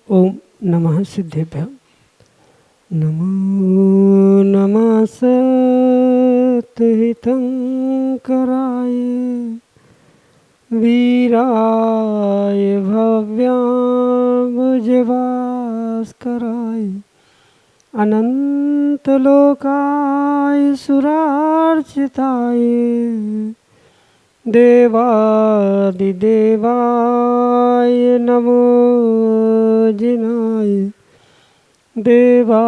ओम नमः सिद्धेभ्य। नमो नमः सत्हितंकराय वीराय भव्याम्बुजभास्कराय अनंतलोकाय सुरार्चिताय देवादिदेवाय नमो जिनाय देवादिदेवाय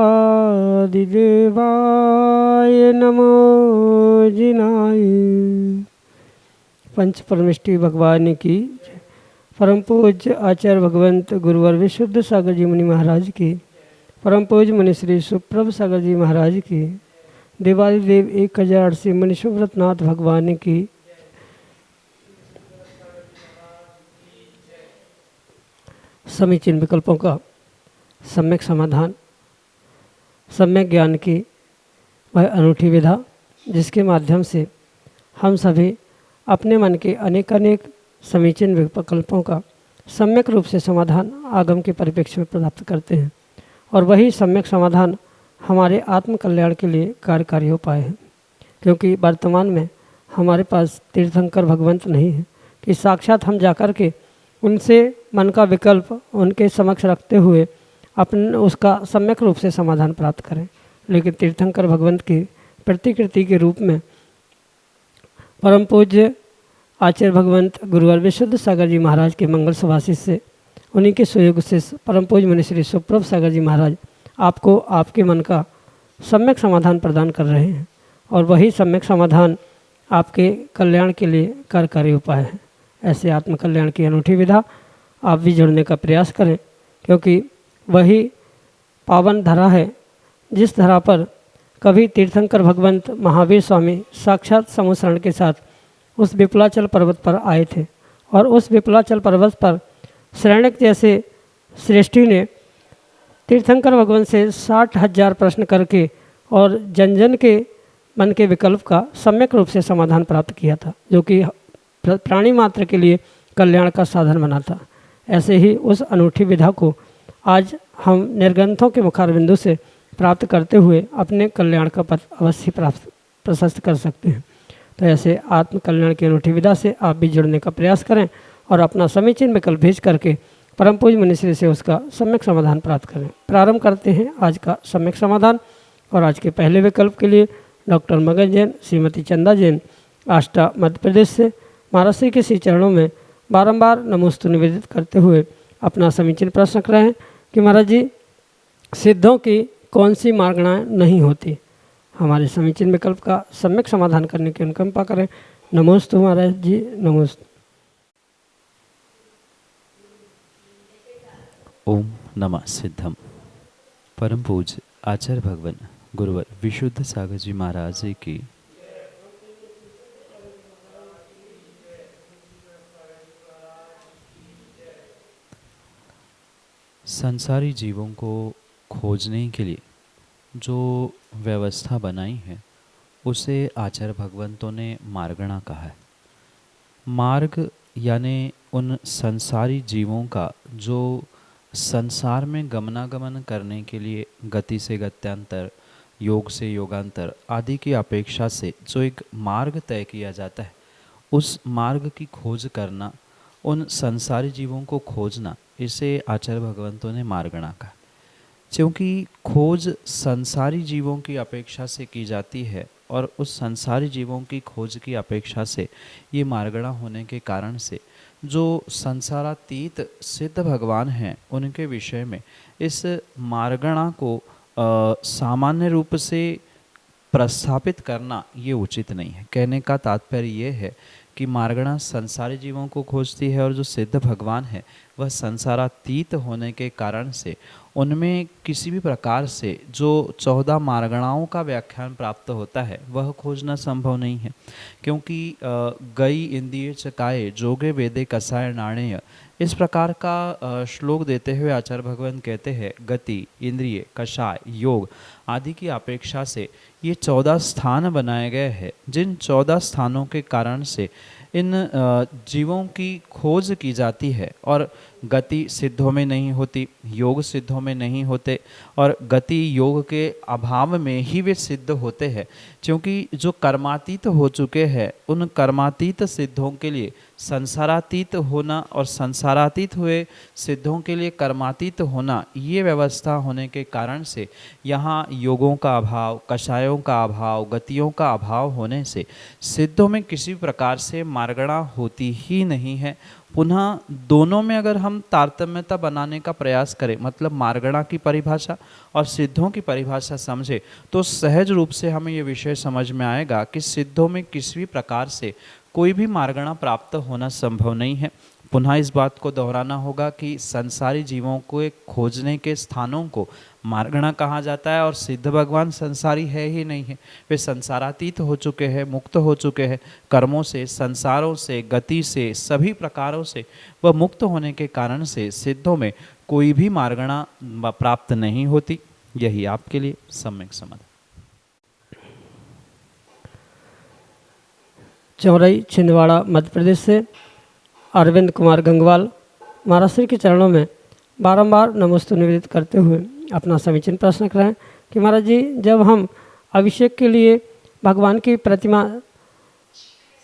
नमो जिनाय। पंच परमेष्टि भगवान की जय। परम पूज्य आचार्य भगवंत गुरुवर विशुद्ध सागर जी मुनि महाराज की, परम पूज्य मुनि श्री सुप्रभ सागर जी महाराज की, देवादिदेव 1008 से मुनि सुव्रतनाथ भगवान की। समीचीन विकल्पों का सम्यक समाधान, सम्यक ज्ञान की वह अनूठी विधा जिसके माध्यम से हम सभी अपने मन के अनेक समीचीन विकल्पों का सम्यक रूप से समाधान आगम के परिप्रेक्ष्य में प्राप्त करते हैं, और वही सम्यक समाधान हमारे आत्म कल्याण के लिए कार्यकारी हो पाए हैं। क्योंकि वर्तमान में हमारे पास तीर्थंकर भगवंत नहीं है कि साक्षात हम जाकर के उनसे मन का विकल्प उनके समक्ष रखते हुए अपन उसका सम्यक रूप से समाधान प्राप्त करें। लेकिन तीर्थंकर भगवंत की प्रतिकृति के रूप में परम पूज्य आचार्य भगवंत गुरुवर विशुद्ध सागर जी महाराज के मंगल सुभाषित से, उन्हीं के सुयोग से परम पूज्य मुनि श्री सुप्रभ सागर जी महाराज आपको आपके मन का सम्यक समाधान प्रदान कर रहे हैं, और वही सम्यक समाधान आपके कल्याण के लिए कार्यकारी उपाय है। ऐसे आत्मकल्याण की अनूठी विधा आप भी जुड़ने का प्रयास करें, क्योंकि वही पावन धरा है जिस धरा पर कभी तीर्थंकर भगवंत महावीर स्वामी साक्षात समुसरण के साथ उस विपुलाचल पर्वत पर आए थे, और उस विपुलाचल पर्वत पर श्रेणिक जैसे श्रेष्ठी ने तीर्थंकर भगवंत से 60,000 प्रश्न करके और जन जन के मन के विकल्प का सम्यक रूप से समाधान प्राप्त किया था, जो कि प्राणी मात्र के लिए कल्याण का साधन बना था। ऐसे ही उस अनूठी विधा को आज हम निर्ग्रंथों के मुखारबिंदु से प्राप्त करते हुए अपने कल्याण का पथ अवश्य प्रशस्त कर सकते हैं। तो ऐसे आत्म कल्याण की अनूठी विधा से आप भी जुड़ने का प्रयास करें और अपना समीचीन विकल्प भेज करके परम पूज्य मुनिश्री से उसका सम्यक समाधान प्राप्त करें। प्रारंभ करते हैं आज का सम्यक समाधान। और आज के पहले विकल्प के लिए डॉक्टर मगन जैन, श्रीमती चंदा जैन, आष्टा मध्य प्रदेश से महाराज श्री के श्री चरणों में बारंबार नमोस्तु निवेदित करते हुए अपना समीचीन प्रश्न रख रहे हैं कि महाराज जी, सिद्धों की कौन सी मार्गणाएँ नहीं होती। हमारे समीचीन विकल्प का सम्यक समाधान करने की अनुकंपा करें। नमोस्तु महाराज जी, नमोस्तु। ओम नमः सिद्धम। परम पूज्य आचार्य भगवान गुरुवर विशुद्ध सागर जी महाराज जी की संसारी जीवों को खोजने के लिए जो व्यवस्था बनाई है उसे आचार्य भगवंतों ने मार्गणा कहा है। मार्ग यानी उन संसारी जीवों का जो संसार में गमनागमन करने के लिए गति से गत्यांतर, योग से योगांतर आदि की अपेक्षा से जो एक मार्ग तय किया जाता है, उस मार्ग की खोज करना, उन संसारी जीवों को खोजना, इसे आचार्य भगवंतों ने मार्गणा कहा। क्योंकि खोज संसारी जीवों की अपेक्षा से की जाती है और उस संसारी जीवों की खोज की अपेक्षा से ये मार्गणा होने के कारण से जो संसारातीत सिद्ध भगवान हैं उनके विषय में इस मार्गणा को सामान्य रूप से प्रस्थापित करना ये उचित नहीं है। कहने का तात्पर्य ये है कि मार्गणा संसारी जीवों को खोजती है और जो सिद्ध भगवान है वह संसारातीत होने के कारण से उनमें किसी भी प्रकार से जो 14 मार्गणाओं का व्याख्यान प्राप्त होता है वह खोजना संभव नहीं है, क्योंकि गई इंद्रिय चकाए जोगे वेदे कसाय नाणेय, इस प्रकार का श्लोक देते हुए आचार्य भगवान कहते हैं गति, इंद्रिय, कषाय, योग आदि की अपेक्षा से ये 14 स्थान बनाए गए हैं, जिन 14 स्थानों के कारण से इन जीवों की खोज की जाती है। और गति सिद्धों में नहीं होती, योग सिद्धों में नहीं होते, और गति योग के अभाव में ही वे सिद्ध होते हैं, क्योंकि जो कर्मातीत हो चुके हैं उन कर्मातीत सिद्धों के लिए संसारातीत होना और संसारातीत हुए सिद्धों के लिए कर्मातीत होना, ये व्यवस्था होने के कारण से यहाँ योगों का अभाव, कषायों का अभाव, गतियों का अभाव होने से सिद्धों में किसी प्रकार से मार्गणा होती ही नहीं है। पुनः दोनों में अगर हम तारतम्यता बनाने का प्रयास करें, मतलब मार्गणा की परिभाषा और सिद्धों की परिभाषा समझे, तो सहज रूप से हमें ये विषय समझ में आएगा कि सिद्धों में किसी भी प्रकार से कोई भी मार्गणा प्राप्त होना संभव नहीं है। पुनः इस बात को दोहराना होगा कि संसारी जीवों को खोजने के स्थानों को मार्गणा कहा जाता है, और सिद्ध भगवान संसारी है ही नहीं है, वे संसारातीत हो चुके हैं, मुक्त हो चुके हैं कर्मों से, संसारों से, गति से, सभी प्रकारों से वह मुक्त होने के कारण से सिद्धों में कोई भी मार्गणा प्राप्त नहीं होती। यही आपके लिए सम्यक समाधान। चौरई छिंदवाड़ा मध्य प्रदेश से अरविंद कुमार गंगवाल महाराज श्री के चरणों में बारंबार नमोस्तु निवेदित करते हुए अपना समीचीन प्रश्न कर रहे हैं कि महाराज जी, जब हम अभिषेक के लिए भगवान की प्रतिमा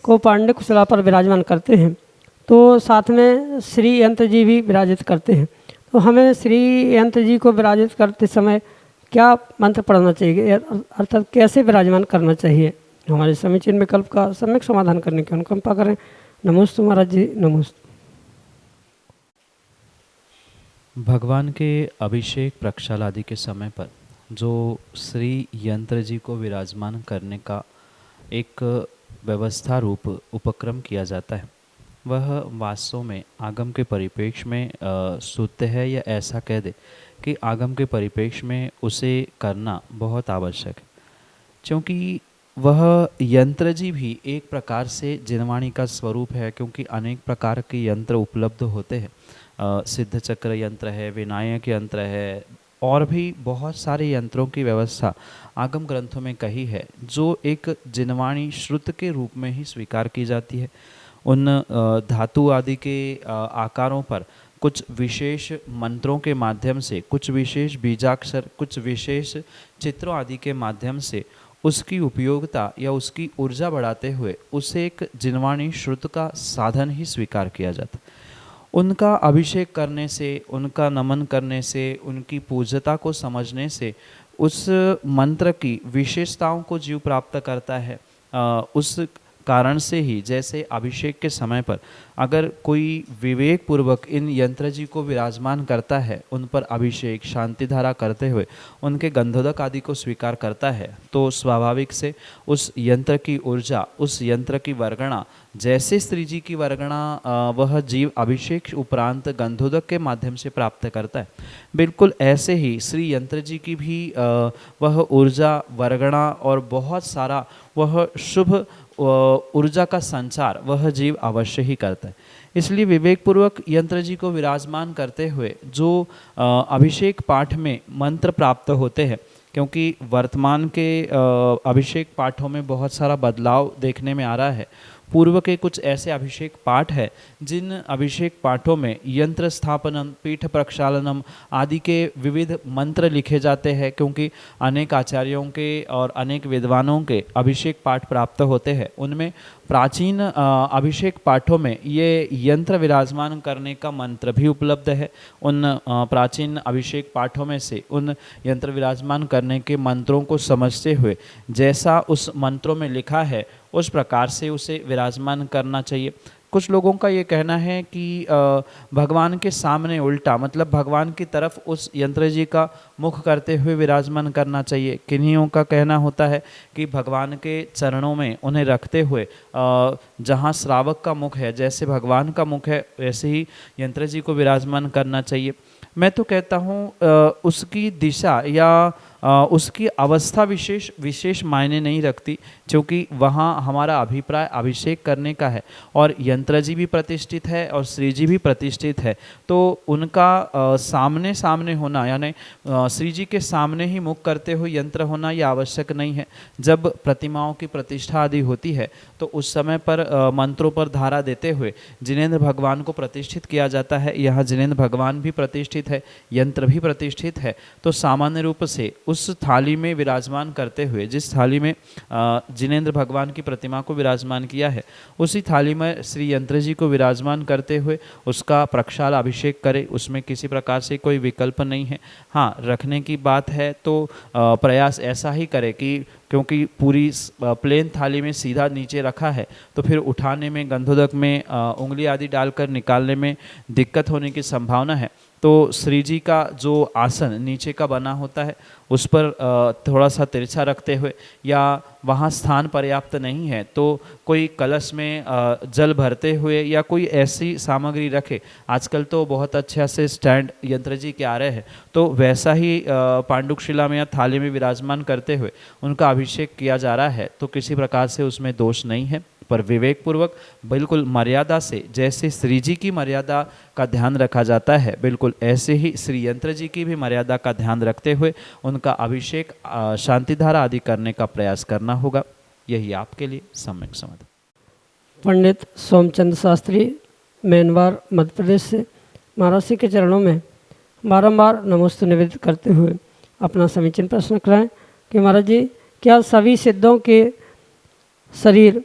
को पांडे कुशला पर विराजमान करते हैं तो साथ में श्री यंत्र जी भी विराजित करते हैं, तो हमें श्री यंत्र जी को विराजित करते समय क्या मंत्र पढ़ना चाहिए, अर्थात कैसे विराजमान करना चाहिए? हमारे समीचीन विकल्प का सम्यक समाधान करने की अनुकंपा करें। नमोस्तु महाराज जी, नमोस्तु। भगवान के अभिषेक प्रक्षाल आदि के समय पर जो श्री यंत्र जी को विराजमान करने का एक व्यवस्था रूप उपक्रम किया जाता है, वह वास्तव में आगम के परिप्रेक्ष्य में सूत्य है, या ऐसा कह दे कि आगम के परिप्रेक्ष्य में उसे करना बहुत आवश्यक है, क्योंकि वह यंत्र जी भी एक प्रकार से जिनवाणी का स्वरूप है, क्योंकि अनेक प्रकार के यंत्र उपलब्ध होते हैं। सिद्ध चक्र यंत्र है, विनायक यंत्र है, और भी बहुत सारे यंत्रों की व्यवस्था आगम ग्रंथों में कही है, जो एक जिनवाणी श्रुत के रूप में ही स्वीकार की जाती है। उन धातु आदि के आकारों पर कुछ विशेष मंत्रों के माध्यम से, कुछ विशेष बीजाक्षर, कुछ विशेष चित्रों आदि के माध्यम से उसकी उपयोगिता या उसकी ऊर्जा बढ़ाते हुए उसे एक जिनवाणी श्रुत का साधन ही स्वीकार किया जाता है। उनका अभिषेक करने से, उनका नमन करने से, उनकी पूज्यता को समझने से उस मंत्र की विशेषताओं को जीव प्राप्त करता है। उस कारण से ही जैसे अभिषेक के समय पर अगर कोई विवेक पूर्वक इन यंत्र जी को विराजमान करता है, उन पर अभिषेक शांति धारा करते हुए उनके गंधोदक आदि को स्वीकार करता है, तो स्वाभाविक से उस यंत्र की ऊर्जा, उस यंत्र की वर्गणा, जैसे स्त्री जी की वर्गणा वह जीव अभिषेक उपरांत गंधोदक के माध्यम से प्राप्त करता है, बिल्कुल ऐसे ही श्री यंत्र जी की भी वह ऊर्जा, वर्गणा और बहुत सारा वह शुभ ऊर्जा का संचार वह जीव अवश्य ही करता है। इसलिए विवेक पूर्वक यंत्र जी को विराजमान करते हुए जो अभिषेक पाठ में मंत्र प्राप्त होते हैं, क्योंकि वर्तमान के अभिषेक पाठों में बहुत सारा बदलाव देखने में आ रहा है। पूर्व के कुछ ऐसे अभिषेक पाठ है जिन अभिषेक पाठों में यंत्र स्थापनम, पीठ प्रक्षालनम आदि के विविध मंत्र लिखे जाते हैं, क्योंकि अनेक आचार्यों के और अनेक विद्वानों के अभिषेक पाठ प्राप्त होते हैं। उनमें प्राचीन अभिषेक पाठों में ये यंत्र विराजमान करने का मंत्र भी उपलब्ध है। उन प्राचीन अभिषेक पाठों में से उन यंत्र विराजमान करने के मंत्रों को समझते हुए जैसा उस मंत्रों में लिखा है उस प्रकार से उसे विराजमान करना चाहिए। कुछ लोगों का ये कहना है कि भगवान के सामने उल्टा, मतलब भगवान की तरफ उस यंत्र जी का मुख करते हुए विराजमान करना चाहिए। किन्हीं का कहना होता है कि भगवान के चरणों में उन्हें रखते हुए जहाँ श्रावक का मुख है, जैसे भगवान का मुख है, वैसे ही यंत्र जी को विराजमान करना चाहिए। मैं तो कहता हूँ उसकी दिशा या उसकी अवस्था विशेष मायने नहीं रखती, क्योंकि वहाँ हमारा अभिप्राय अभिषेक करने का है और यंत्र जी भी प्रतिष्ठित है और श्री जी भी प्रतिष्ठित है। तो उनका सामने सामने होना, यानी श्री जी के सामने ही मुख करते हुए यंत्र होना यह आवश्यक नहीं है। जब प्रतिमाओं की प्रतिष्ठा आदि होती है तो उस समय पर मंत्रों पर धारा देते हुए जिनेंद्र भगवान को प्रतिष्ठित किया जाता है। यहाँ जिनेंद्र भगवान भी प्रतिष्ठित है, यंत्र भी प्रतिष्ठित है। तो सामान्य रूप से उस थाली में विराजमान करते हुए, जिस थाली में जिनेंद्र भगवान की प्रतिमा को विराजमान किया है, उसी थाली में श्री यंत्र जी को विराजमान करते हुए उसका प्रक्षाल अभिषेक करें। उसमें किसी प्रकार से कोई विकल्प नहीं है। हाँ, रखने की बात है तो प्रयास ऐसा ही करें कि, क्योंकि पूरी प्लेन थाली में सीधा नीचे रखा है तो फिर उठाने में, गंधोदक में उंगली आदि डालकर निकालने में दिक्कत होने की संभावना है। तो श्री जी का जो आसन नीचे का बना होता है उस पर थोड़ा सा तिरछा रखते हुए, या वहाँ स्थान पर्याप्त नहीं है तो कोई कलश में जल भरते हुए या कोई ऐसी सामग्री रखे। आजकल तो बहुत अच्छे से स्टैंड यंत्र जी के आ रहे हैं, तो वैसा ही पांडुकशिला में या थाली में विराजमान करते हुए उनका अभिषेक किया जा रहा है तो किसी प्रकार से उसमें दोष नहीं है। पर विवेक पूर्वक, बिल्कुल मर्यादा से, जैसे श्री जी की मर्यादा का ध्यान रखा जाता है, बिल्कुल ऐसे ही श्री यंत्र जी की भी मर्यादा का ध्यान रखते हुए उनका अभिषेक शांतिधारा आदि करने का प्रयास करना होगा। यही आपके लिए सम्यक समाधान। पंडित सोमचंद शास्त्री, मैनवार, मध्य प्रदेश से महाराज जी के चरणों में बारंबार नमोस्तु निवेदित करते हुए अपना समीचीन प्रश्न कराएं कि महाराज जी, क्या सभी सिद्धों के शरीर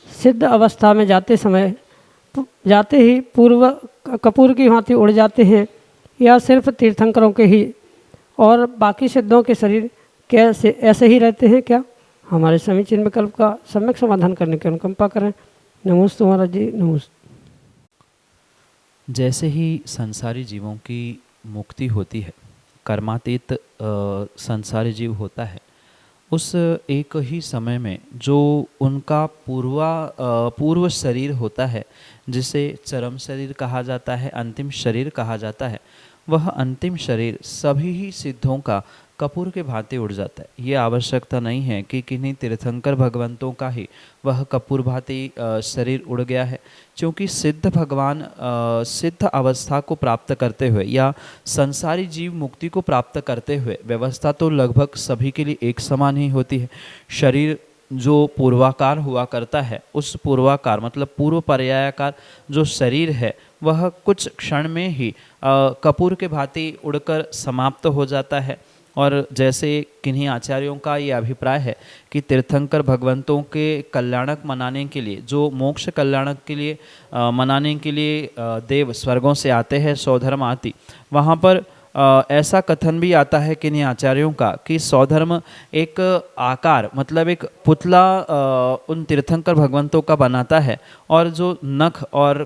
सिद्ध अवस्था में जाते ही पूर्व कपूर की भांति उड़ जाते हैं, या सिर्फ तीर्थंकरों के ही और बाकी सिद्धों के शरीर कैसे ऐसे ही रहते हैं? क्या हमारे समीचीन विकल्प का सम्यक समाधान करने की अनुकंपा करें। नमोस्तु महाराज जी, नमोस्तु। जैसे ही संसारी जीवों की मुक्ति होती है, कर्मातीत संसारी जीव होता है, उस एक ही समय में जो उनका पूर्व शरीर होता है, जिसे चरम शरीर कहा जाता है, अंतिम शरीर कहा जाता है, वह अंतिम शरीर सभी ही सिद्धों का कपूर के भांति उड़ जाता है। ये आवश्यकता नहीं है कि किन्हीं तीर्थंकर भगवंतों का ही वह कपूर भांति शरीर उड़ गया है, क्योंकि सिद्ध भगवान सिद्ध अवस्था को प्राप्त करते हुए या संसारी जीव मुक्ति को प्राप्त करते हुए व्यवस्था तो लगभग सभी के लिए एक समान ही होती है। शरीर जो पूर्वाकार हुआ करता है, उस पूर्वाकार मतलब पूर्व पर्यायाकार जो शरीर है वह कुछ क्षण में ही कपूर के भांति उड़कर समाप्त हो जाता है। और जैसे किन्हीं आचार्यों का ये अभिप्राय है कि तीर्थंकर भगवंतों के कल्याणक मनाने के लिए, जो मोक्ष कल्याणक के लिए मनाने के लिए देव स्वर्गों से आते हैं, सौधर्म आदि, वहाँ पर ऐसा कथन भी आता है किन्हीं आचार्यों का कि सौधर्म एक आकार मतलब एक पुतला उन तीर्थंकर भगवंतों का बनाता है, और जो नख और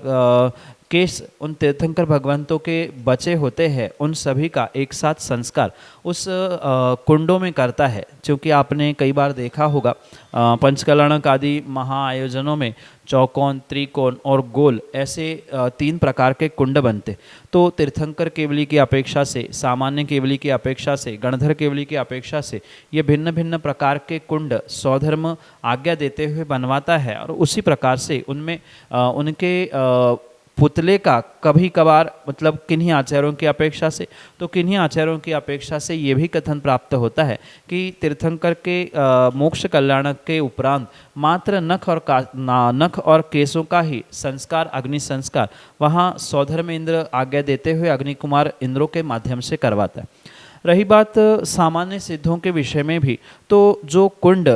केश उन तीर्थंकर भगवंतों के बचे होते हैं, उन सभी का एक साथ संस्कार उस कुंडों में करता है। क्योंकि आपने कई बार देखा होगा पंचकल्याणक आदि महाआयोजनों में चौकोन, त्रिकोण और गोल ऐसे 3 प्रकार के कुंड बनते। तो तीर्थंकर केवली की अपेक्षा से, सामान्य केवली की अपेक्षा से, गणधर केवली की अपेक्षा से ये भिन्न भिन्न प्रकार के कुंड स्वधर्म आज्ञा देते हुए बनवाता है। और उसी प्रकार से उनमें उनके पुतले का कभी कभार मतलब किन्हीं आचार्यों की अपेक्षा से, तो किन्हीं आचार्यों की अपेक्षा से ये भी कथन प्राप्त होता है कि तीर्थंकर के मोक्ष कल्याणक के उपरांत मात्र नख और केशों का ही संस्कार, अग्नि संस्कार वहाँ सौधर्म इंद्र आज्ञा देते हुए अग्नि कुमार इंद्रों के माध्यम से करवाता है। रही बात सामान्य सिद्धों के विषय में भी, तो जो कुंड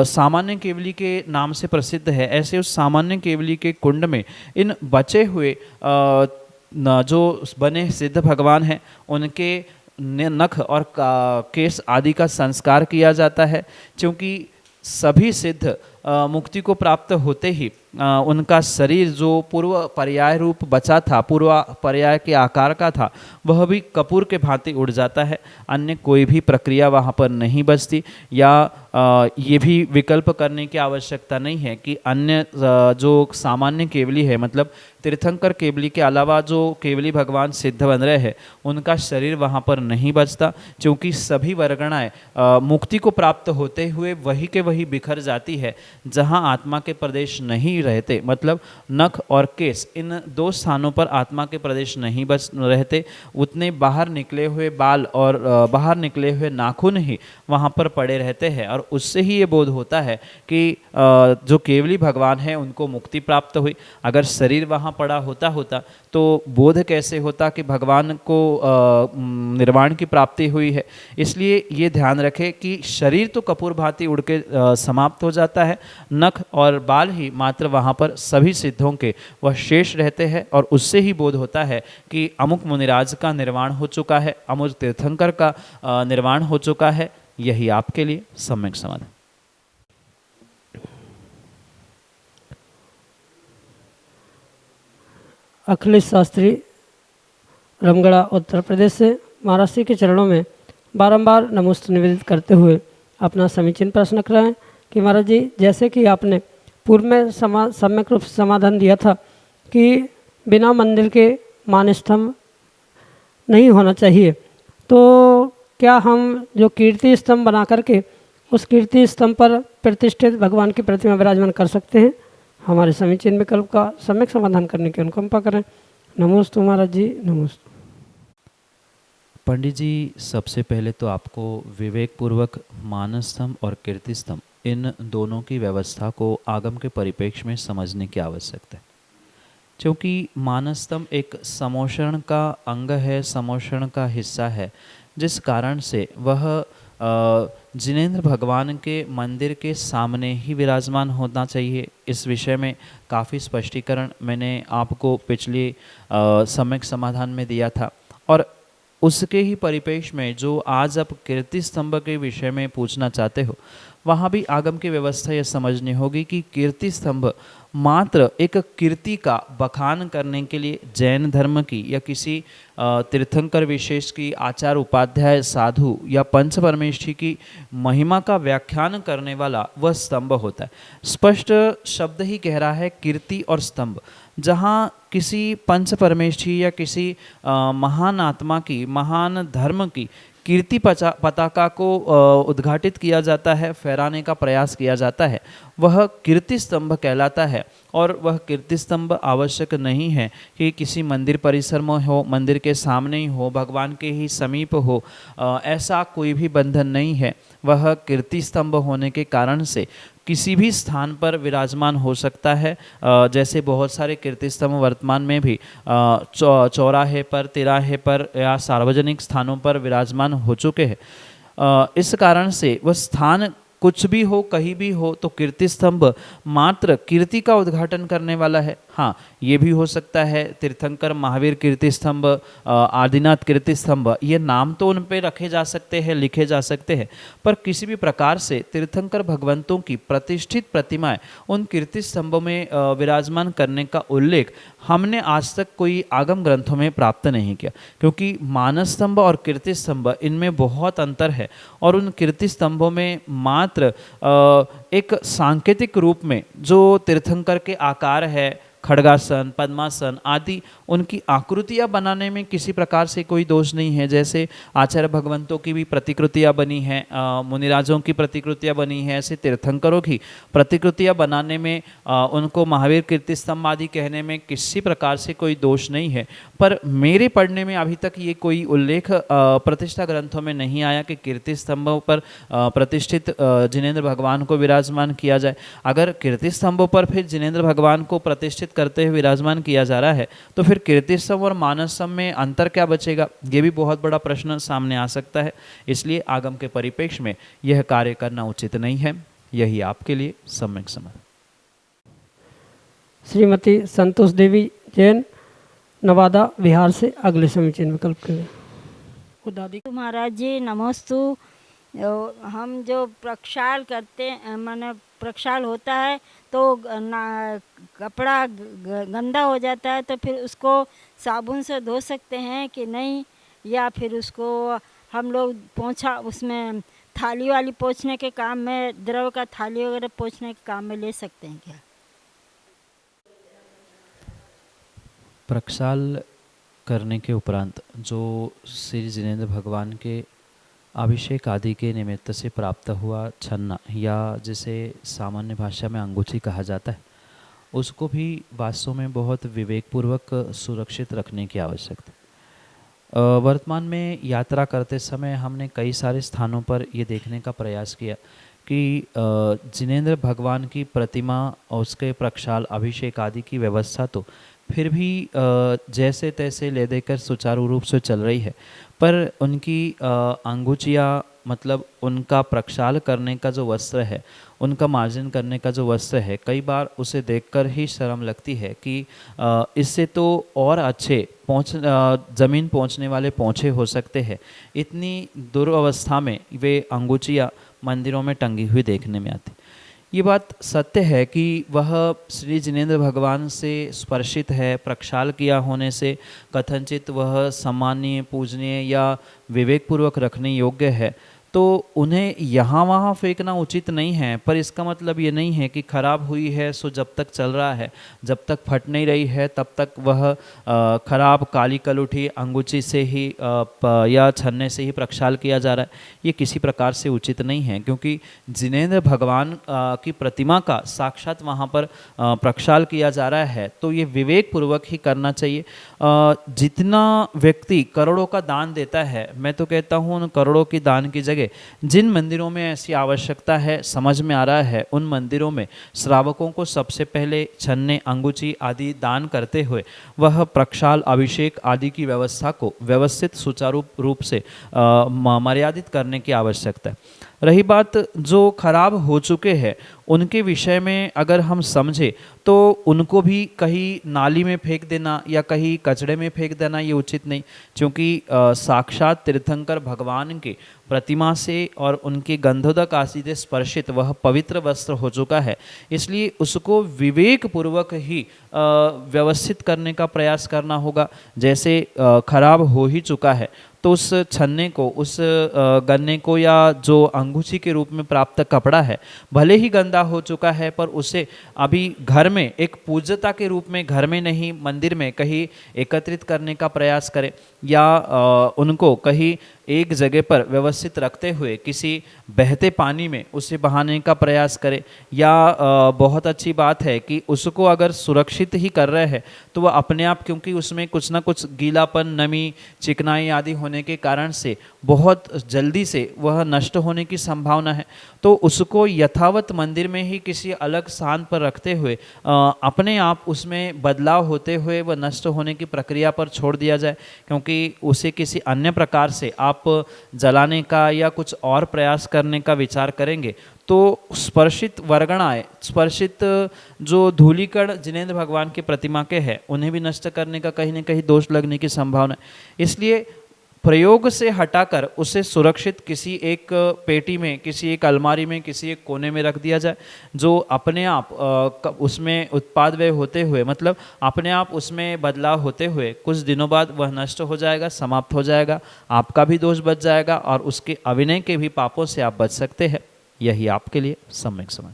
सामान्य केवली के नाम से प्रसिद्ध है, ऐसे उस सामान्य केवली के कुंड में इन बचे हुए जो बने सिद्ध भगवान हैं उनके नख और केश आदि का संस्कार किया जाता है। क्योंकि सभी सिद्ध मुक्ति को प्राप्त होते ही उनका शरीर जो पूर्व पर्याय रूप बचा था, पूर्व पर्याय के आकार का था, वह भी कपूर के भांति उड़ जाता है। अन्य कोई भी प्रक्रिया वहाँ पर नहीं बचती, या ये भी विकल्प करने की आवश्यकता नहीं है कि अन्य जो सामान्य केवली है, मतलब तीर्थंकर केवली के अलावा जो केवली भगवान सिद्ध बन रहे हैं, उनका शरीर वहाँ पर नहीं बचता, क्योंकि सभी वर्गणाएं मुक्ति को प्राप्त होते हुए वही के वही बिखर जाती है। जहाँ आत्मा के प्रदेश नहीं रहते, मतलब नख और केस, इन दो स्थानों पर आत्मा के प्रदेश नहीं बच रहते, उतने बाहर निकले हुए बाल और बाहर निकले हुए नाखून ही वहाँ पर पड़े रहते हैं। और उससे ही ये बोध होता है कि जो केवली भगवान है उनको मुक्ति प्राप्त हुई। अगर शरीर वहाँ पड़ा होता तो बोध कैसे होता कि भगवान को निर्वाण की प्राप्ति हुई है। इसलिए ये ध्यान रखें कि शरीर तो कपूर भांति उड़ के समाप्त हो जाता है, नख और बाल ही मात्र वहाँ पर सभी सिद्धों के वह शेष रहते हैं। और उससे ही बोध होता है कि अमुक मुनिराज का निर्वाण हो चुका है, अमुक तीर्थंकर का निर्वाण हो चुका है। यही आपके लिए सम्यक समाधान। अखिलेश शास्त्री, रामगढ़, उत्तर प्रदेश से महाराष्ट्र के चरणों में बारंबार नमोस्तु निवेदित करते हुए अपना समीचीन प्रश्न रख रहे हैं कि महाराज जी, जैसे कि आपने पूर्व में सम्यक रूप से समाधान दिया था कि बिना मंदिर के मान स्तंभ नहीं होना चाहिए, तो क्या हम जो कीर्ति स्तंभ बना करके उस कीर्ति स्तंभ पर प्रतिष्ठित भगवान की प्रतिमा विराजमान कर सकते हैं? हमारे समीचीन विकल्प का सम्यक समाधान करने की अनुकंपा करें। नमोस्तु महाराज जी, नमोस्तु। पंडित जी, सबसे पहले तो आपको विवेक पूर्वक मान स्तंभ और कीर्ति स्तंभ, इन दोनों की व्यवस्था को आगम के परिप्रेक्ष्य में समझने की आवश्यकता है। क्योंकि मान स्तंभ एक समोषण का अंग है, समोषण का हिस्सा है, जिस कारण से वह जिनेंद्र भगवान के मंदिर के सामने ही विराजमान होना चाहिए। इस विषय में काफ़ी स्पष्टीकरण मैंने आपको पिछले सम्यक समाधान में दिया था। और उसके ही परिप्रेक्ष्य में जो आज आप कीर्ति स्तंभ के विषय में पूछना चाहते हो, वहाँ भी आगम की व्यवस्था यह समझनी होगी कि कीर्ति स्तंभ मात्र एक कीर्ति का बखान करने के लिए जैन धर्म की या किसी तीर्थंकर विशेष की आचार उपाध्याय साधु या पंच परमेष्ठी की महिमा का व्याख्यान करने वाला वह स्तंभ होता है। स्पष्ट शब्द ही कह रहा है कीर्ति और स्तंभ। जहाँ किसी पंच परमेष्ठी या किसी महान आत्मा की, महान धर्म की कीर्ति पताका को उद्घाटित किया जाता है, फहराने का प्रयास किया जाता है, वह कीर्ति स्तंभ कहलाता है। और वह कीर्ति स्तंभ आवश्यक नहीं है कि किसी मंदिर परिसर में हो, मंदिर के सामने ही हो, भगवान के ही समीप हो, ऐसा कोई भी बंधन नहीं है। वह कीर्ति स्तंभ होने के कारण से किसी भी स्थान पर विराजमान हो सकता है। जैसे बहुत सारे कीर्ति स्तंभ वर्तमान में भी चौराहे पर, तिराहे पर या सार्वजनिक स्थानों पर विराजमान हो चुके हैं। इस कारण से वह स्थान कुछ भी हो, कहीं भी हो, तो कीर्ति स्तंभ मात्र कीर्ति का उद्घाटन करने वाला है। हाँ, ये भी हो सकता है तीर्थंकर महावीर कीर्ति स्तंभ, आदिनाथ कीर्ति स्तंभ, ये नाम तो उन पे रखे जा सकते हैं, लिखे जा सकते हैं, पर किसी भी प्रकार से तीर्थंकर भगवंतों की प्रतिष्ठित प्रतिमाएं उन कीर्ति स्तंभों में विराजमान करने का उल्लेख हमने आज तक कोई आगम ग्रंथों में प्राप्त नहीं किया। क्योंकि मानस स्तंभ और कीर्ति स्तंभ, इनमें बहुत अंतर है। और उन कीर्ति स्तंभों में मात्र एक सांकेतिक रूप में जो तीर्थंकर के आकार है, खड़गासन, पद्मासन आदि, उनकी आकृतियाँ बनाने में किसी प्रकार से कोई दोष नहीं है। जैसे आचार्य भगवंतों की भी प्रतिकृतियाँ बनी हैं, मुनिराजों की प्रतिकृतियाँ बनी हैं, ऐसे तीर्थंकरों की प्रतिकृतियाँ बनाने में, उनको महावीर कीर्ति स्तंभ आदि कहने में किसी प्रकार से कोई दोष नहीं है। पर मेरे पढ़ने में अभी तक ये कोई उल्लेख प्रतिष्ठा ग्रंथों में नहीं आया कि कीर्ति स्तंभों पर प्रतिष्ठित जिनेंद्र भगवान को विराजमान किया जाए। अगर कीर्ति स्तंभों पर फिर जिनेंद्र भगवान को प्रतिष्ठित करते हुए विराजमान किया जा रहा है, तो फिर कीर्ति स्तंभ और मानस स्तंभ में अंतर क्या बचेगा? ये भी बहुत बड़ा प्रश्न सामने आ सकता है। इसलिए आगम के परिप्रेक्ष्य में यह कार्य करना उचित नहीं है। यही आपके लिए सम्यक समाधान। श्रीमती संतोष देवी जैन, नवादा, बिहार से अगले समीचीन विकल्प के लिए। महाराज जी, नमोस्तु। हम जो प्रक्षाल करते, माने प्रक्षाल होता है तो कपड़ा गंदा हो जाता है, तो फिर उसको साबुन से धो सकते हैं कि नहीं, या फिर उसको हम लोग पोंछा उसमें थाली वाली पोंछने के काम में, द्रव का थाली वगैरह पोंछने के काम में ले सकते हैं क्या? प्रक्षाल करने के उपरांत जो श्री जिनेंद्र भगवान के अभिषेक आदि के निमित्त से प्राप्त हुआ छन्ना, या जिसे सामान्य भाषा में अंगूठी कहा जाता है, उसको भी वास्तव में बहुत विवेकपूर्वक सुरक्षित रखने की आवश्यकता है। वर्तमान में यात्रा करते समय हमने कई सारे स्थानों पर ये देखने का प्रयास किया कि जिनेंद्र भगवान की प्रतिमा और उसके प्रक्षाल अभिषेक आदि की व्यवस्था तो फिर भी जैसे तैसे ले देकर सुचारू रूप से चल रही है, पर उनकी अंगूठियाँ, मतलब उनका प्रक्षाल करने का जो वस्त्र है, उनका मार्जन करने का जो वस्त्र है, कई बार उसे देखकर ही शर्म लगती है कि इससे तो और अच्छे ज़मीन पहुँचने वाले पोंछे हो सकते हैं। इतनी दुर्अवस्था में वे अंगूठियाँ मंदिरों में टंगी हुई देखने में आती। ये बात सत्य है कि वह श्री जिनेंद्र भगवान से स्पर्शित है, प्रक्षाल किया होने से कथनचित वह सम्मानीय, पूजनीय या विवेकपूर्वक रखने योग्य है, तो उन्हें यहाँ वहाँ फेंकना उचित नहीं है। पर इसका मतलब ये नहीं है कि खराब हुई है सो जब तक चल रहा है, जब तक फट नहीं रही है तब तक वह खराब काली कलुठी अंगूठी से ही या छन्ने से ही प्रक्षाल किया जा रहा है, ये किसी प्रकार से उचित नहीं है। क्योंकि जिनेंद्र भगवान की प्रतिमा का साक्षात वहाँ पर प्रक्षाल किया जा रहा है, तो ये विवेकपूर्वक ही करना चाहिए। जितना व्यक्ति करोड़ों का दान देता है, मैं तो कहता हूँ उन करोड़ों की दान की जगह जिन मंदिरों में ऐसी आवश्यकता है, समझ में आ रहा है, उन मंदिरों में श्रावकों को सबसे पहले छन्ने, अंगूठी आदि दान करते हुए वह प्रक्षाल, अभिषेक आदि की व्यवस्था को व्यवस्थित सुचारू रूप से मर्यादित करने की आवश्यकता है। रही बात जो खराब हो चुके हैं उनके विषय में अगर हम समझें तो उनको भी कहीं नाली में फेंक देना या कहीं कचड़े में फेंक देना ये उचित नहीं, क्योंकि साक्षात तीर्थंकर भगवान के प्रतिमा से और उनके गंधोदक आदि से स्पर्शित वह पवित्र वस्त्र हो चुका है, इसलिए उसको विवेक पूर्वक ही व्यवस्थित करने का प्रयास करना होगा। जैसे खराब हो ही चुका है तो उस छन्ने को, उस गन्ने को या जो अंगूठी के रूप में प्राप्त कपड़ा है, भले ही गंदा हो चुका है, पर उसे अभी घर में एक पूज्यता के रूप में, घर में नहीं मंदिर में कहीं एकत्रित करने का प्रयास करें, या उनको कहीं एक जगह पर व्यवस्थित रखते हुए किसी बहते पानी में उसे बहाने का प्रयास करें। या बहुत अच्छी बात है कि उसको अगर सुरक्षित ही कर रहे हैं तो वह अपने आप, क्योंकि उसमें कुछ ना कुछ गीलापन, नमी, चिकनाई आदि होने के कारण से बहुत जल्दी से वह नष्ट होने की संभावना है, तो उसको यथावत मंदिर में ही किसी अलग स्थान पर रखते हुए अपने आप उसमें बदलाव होते हुए वह नष्ट होने की प्रक्रिया पर छोड़ दिया जाए। क्योंकि उसे किसी अन्य प्रकार से आप जलाने का या कुछ और प्रयास करने का विचार करेंगे तो स्पर्शित वर्गणाएं, स्पर्शित जो धूलिकण जिनेंद्र भगवान की प्रतिमा के हैं, उन्हें भी नष्ट करने का कहीं न कहीं दोष लगने की संभावना है। इसलिए प्रयोग से हटाकर उसे सुरक्षित किसी एक पेटी में, किसी एक अलमारी में, किसी एक कोने में रख दिया जाए, जो अपने आप उसमें उत्पाद व्यय होते हुए, मतलब अपने आप उसमें बदलाव होते हुए कुछ दिनों बाद वह नष्ट हो जाएगा, समाप्त हो जाएगा, आपका भी दोष बच जाएगा और उसके अविनय के भी पापों से आप बच सकते हैं। यही आपके लिए सम्यक समझ।